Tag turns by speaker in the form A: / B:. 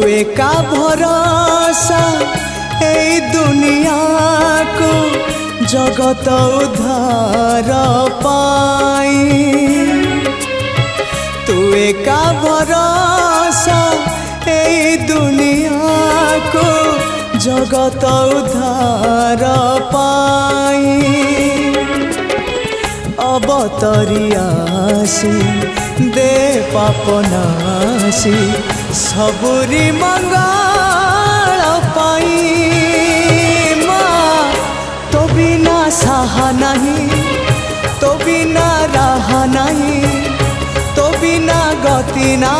A: एका भरोसा ए दुनिया को जगत उद्धार पाई तू एका भरोसा ए दुनिया को जगत उद्धार पाई अवतरियासी दे पापनासी सबुरी मंगल पाई माँ तो बिना सहा नहीं तो बिना रहा नहीं तो बिना गति ना